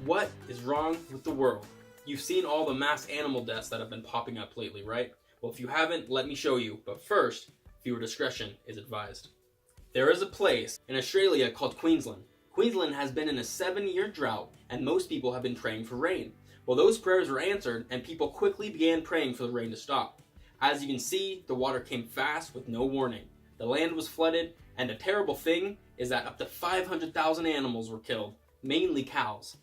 What is wrong with the world? You've seen all the mass animal deaths that have been popping up lately, right? Well, if you haven't, let me show you. But first, viewer discretion is advised. There is a place in Australia called Queensland. Queensland has been in a 7-year drought, and most people have been praying for rain. Well, those prayers were answered, and people quickly began praying for the rain to stop. As you can see, the water came fast with no warning. The land was flooded, and the terrible thing is that up to 500,000 animals were killed, mainly cows.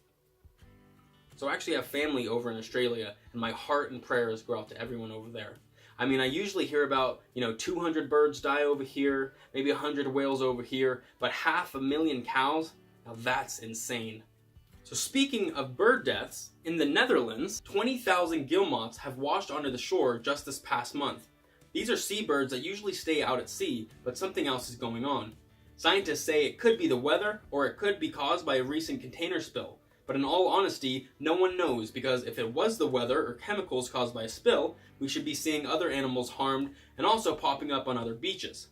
So I actually have family over in Australia, and my heart and prayers go out to everyone over there. I mean, I usually hear about, 200 birds die over here, maybe 100 whales over here, but 500,000 cows? Now that's insane. So speaking of bird deaths, in the Netherlands, 20,000 guillemots have washed onto the shore just this past month. These are seabirds that usually stay out at sea, but something else is going on. Scientists say it could be the weather, or it could be caused by a recent container spill. But in all honesty, no one knows, because if it was the weather or chemicals caused by a spill, we should be seeing other animals harmed and also popping up on other beaches.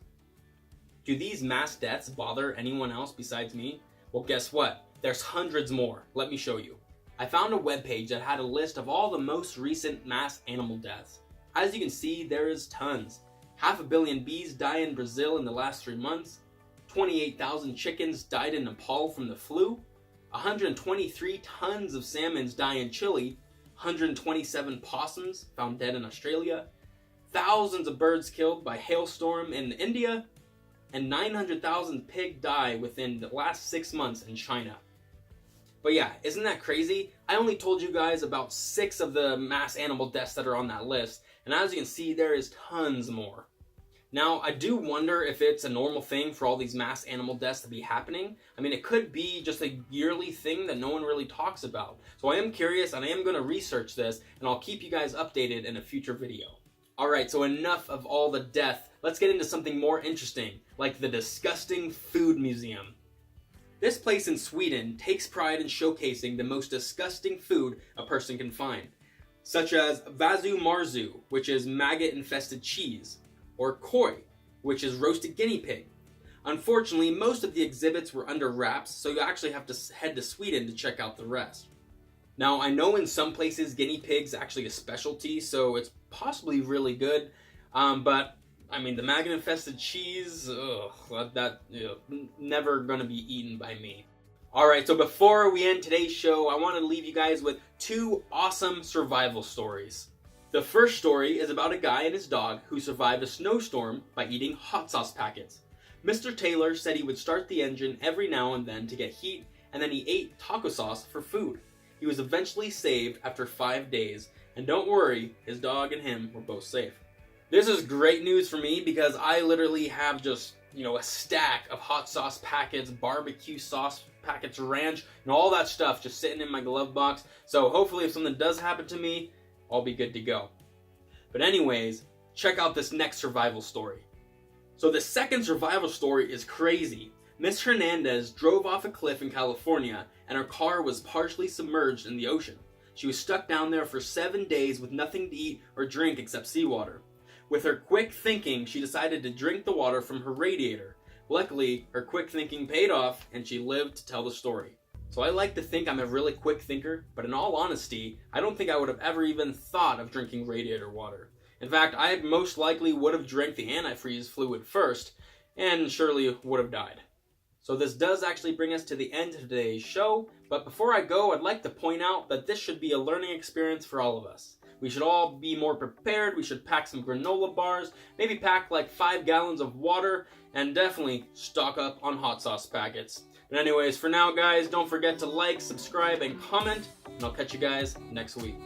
Do these mass deaths bother anyone else besides me? Well, guess what? There's hundreds more. Let me show you. I found a webpage that had a list of all the most recent mass animal deaths. As you can see, there is tons. 500 million bees died in Brazil in the last 3 months. 28,000 chickens died in Nepal from the flu. 123 tons of salmons die in Chile, 127 possums found dead in Australia, thousands of birds killed by hailstorm in India, and 900,000 pigs die within the last 6 months in China. But yeah, isn't that crazy? I only told you guys about 6 of the mass animal deaths that are on that list, and as you can see, there is tons more. Now, I do wonder if it's a normal thing for all these mass animal deaths to be happening. I mean, it could be just a yearly thing that no one really talks about. So I am curious, and I am going to research this, and I'll keep you guys updated in a future video. Alright, so enough of all the death. Let's get into something more interesting, like the disgusting food museum. This place in Sweden takes pride in showcasing the most disgusting food a person can find, such as vasu marzu, which is maggot-infested cheese, or koi, which is roasted guinea pig. Unfortunately, most of the exhibits were under wraps, so you actually have to head to Sweden to check out the rest. Now, I know in some places guinea pig's actually a specialty, so it's possibly really good, but I mean, the maggot-infested cheese, never gonna be eaten by me. Alright, so before we end today's show, I want to leave you guys with 2 awesome survival stories. The first story is about a guy and his dog who survived a snowstorm by eating hot sauce packets. Mr. Taylor said he would start the engine every now and then to get heat, and then he ate taco sauce for food. He was eventually saved after 5 days, and don't worry, his dog and him were both safe. This is great news for me because I literally have just, a stack of hot sauce packets, barbecue sauce packets, ranch, and all that stuff just sitting in my glove box. So hopefully if something does happen to me, I'll be good to go. But anyways, check out this next survival story. So the second survival story is crazy. Miss Hernandez drove off a cliff in California and her car was partially submerged in the ocean. She was stuck down there for 7 days with nothing to eat or drink except seawater. With her quick thinking, she decided to drink the water from her radiator. Luckily, her quick thinking paid off and she lived to tell the story. So I like to think I'm a really quick thinker, but in all honesty, I don't think I would have ever even thought of drinking radiator water. In fact, I most likely would have drank the antifreeze fluid first, and surely would have died. So this does actually bring us to the end of today's show, but before I go, I'd like to point out that this should be a learning experience for all of us. We should all be more prepared, we should pack some granola bars, maybe pack like 5 gallons of water, and definitely stock up on hot sauce packets. But anyways, for now guys, don't forget to like, subscribe, and comment, and I'll catch you guys next week.